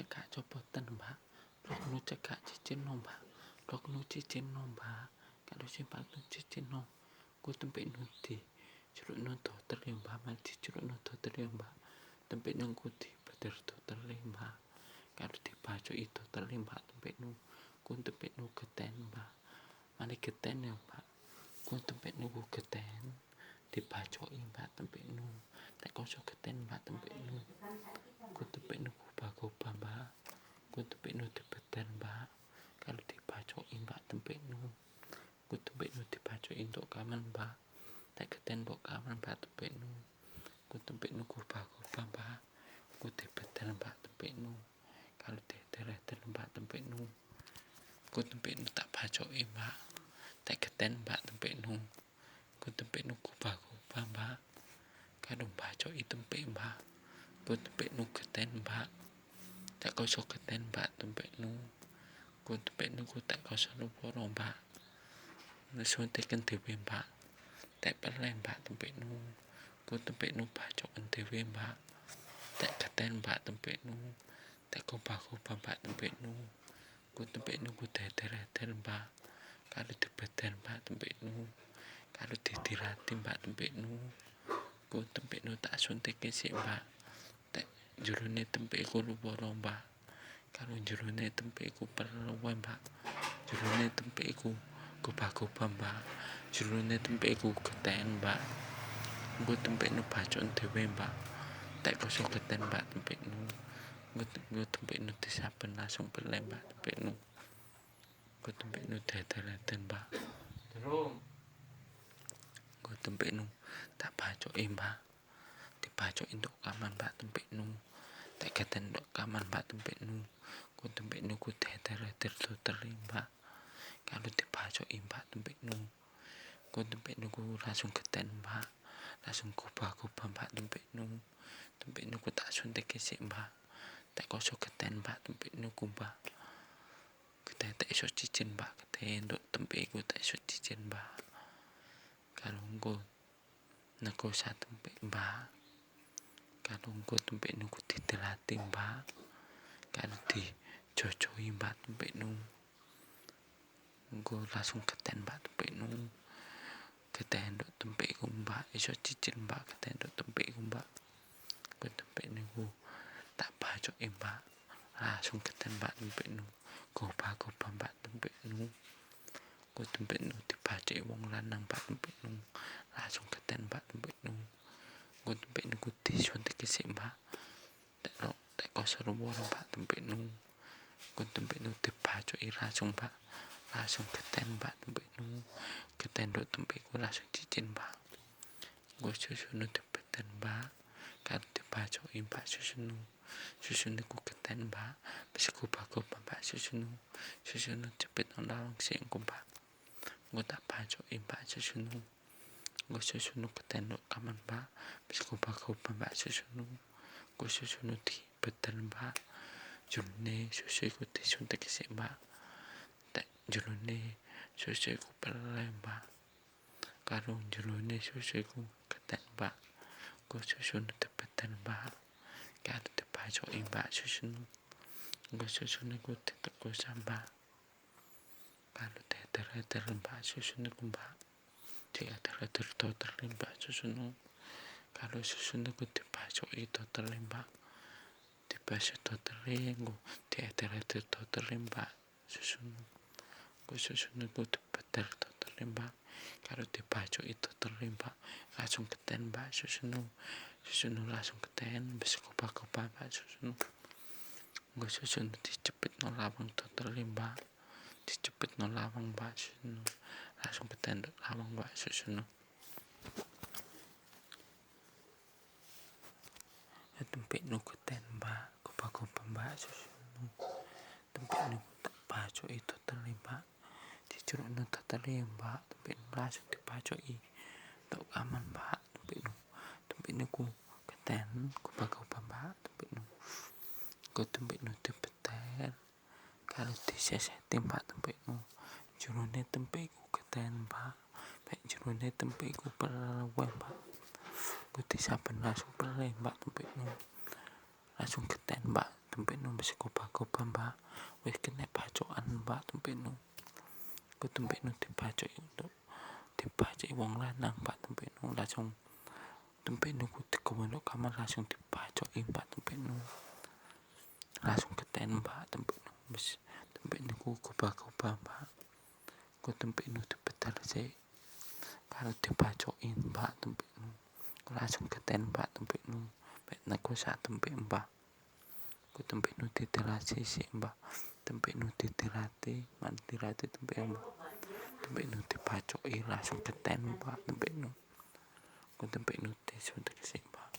cekak copotan mbak, roknu cekak cicin no mbak, roknu cicin no mbak, kalau simpak nu cicin no, ku tempe nuti, curug no doter ya mbak, mati curug no doter ya mbak, tempe nang kuti beter doter ya mbak, kalau dibaco itu terlimbak tempe nu, ku tempe nu geten mbak, mari geten ya mbak, ku tempe nu ku geten, dibacoki mbak tempe nu, nek koso geten mbak tempe nu, ku tempe nu kubah mbak, ku tempe nu dibeter mbak, kalau dibacoki mbak tempe nu, ku tempe nu dibacoki untuk kaman mbak, nek geten mbok kaman mbak tempe nu, ku tempe nu kubah mbak, ku dibeter mbak tempe nu, kalau deder mbak tempe nu, ku tempe nu tak bacoki mbak, nek geten mbak tempe nu, ku tempe nu kubah mbak, kalau bacoki tempe mbak, ku tempe nu geten mbak, tak koso geten mbak tempe nu, ku tempe nu ku tak koso luporo mbak, suntiken dhewe mbak, tak perle mbak tempe nu, ku tempe nu bacoken dhewe mbak, tak geten mbak tempe nu, tak kubah mbak tempe nu, ku tempe nu ku deder mbak, kalau dibeter mbak tempe nu, kalau didirati mbak tempe nu, ku tempe nu tak suntike sik mbak, tak jerone tempe ku luporo mbak, kalau jerone tempe ku perlu mbak, jerone tempe ku kubah mbak, jerone tempe ku geten mbak, ku tempe nu bacon dhewe mbak, tak koso geten mbak tempe nu, ku tempe nu disaben langsung perle mbak tempe nu, ku tempe nu deder mbak, ku tempe nu tak bacoki mbak, dibacoki untuk kaman mbak tempe nu, tak geten untuk kaman mbak tempe nu, ku tempe nu ku deder doter mbak, kalau dibacoki mbak tempe nu, ku tempe nu ku langsung geten mbak, langsung kubah mbak tempe nu ku tak suntike sik mbak, tak koso geten mbak tempe nu ku mbak, geten tak iso cicin mbak, geten untuk tempe ku tak iso cicin mbak, kalau engko nego sak tempe mbak, kalau engko tempe nu ku didelati mbak, kalau dijojoi mbak tempe nu, engko langsung geten mbak tempe nu, geten untuk tempe ku mbak, iso cicin mbak, geten untuk tempe ku mbak, ku tempe niku tak bacoki mbak, langsung geten mbak tempe nu, kubah mbak tempe nu, ku tempe nu dibacoki wong lanang mbak tempe nu, langsung geten mbak tempe nu, ku tempe nu ku disuntike sik mbak, tak koso ruworo mbak tempe nu, ku tempe nu dibacoki langsung mbak, langsung geten mbak tempe nu, geten untuk tempe ku langsung cicin mbak, ku susu nu dibeter mbak, kalau dibacoki mbak susu nu ku geten mbak, wis kubah mbak susu nu cepet nang sik engko mbak, engko tak bacoki mbak susu nu geten untuk kaman mbak, wis kubah mbak susu nu dibeter mbak, jerone susu iku disuntik sik mbak, tak jerone susu iku perle mbak, karo jerone susu iku geten mbak, ku susu nu dibeter mbak, karo dibacoki mbak susu nu, engko susu niku ditukus mbak, kalau deder mbak susu niku mbak, deder doter mbak susu nu, kalau susu niku dibacoki doter mbak, dibasuh doter engko deder doter mbak susu nu, ku susu niku dibeter doter mbak, kalau dibacoki doter mbak, langsung geten mbak susu nu langsung geten, wis kubah mbak susu nu, engko susu nu dicepitno lawang doter mbak, dicepitno lawang mbak susu nu, langsung geten lawang mbak susu nu, tempe nu geten mbak, kubah mbak susu nu, tempe nu tak bacoki doter mbak, dicurukno doter mbak, tempe nu langsung dibacoki untuk kaman mbak tempe niku geten kubah mbak tempe nu, ku tempe nu dibeter, kalau diseseti mbak tempe nu, jerone tempe iku geten mbak, mek jerone tempe iku perle mbak, ku disaben langsung perle mbak tempe nu, langsung keten mbak tempe nu wis koba-koba mbak wis kena bacokan mbak tempe nu ku tempe nu dibacoki wong lanang mbak tempe nu langsung tempe nu ku digawa nang kamar langsung dibacoki mbak tempe nu langsung keten mbak tempe nu wis tempe nu ku koba-koba mbak ku tempe nu dibedal sik karo dibacoki mbak tempe nu langsung keten mbak tempe nu mek nego sak tempe mbak ku tempe nu didelasi sik mbak tempe nu didelati tempe mbak tempe nu dibacoki langsung keten mbak tempe nu ku tempe nu disuntik sik mbak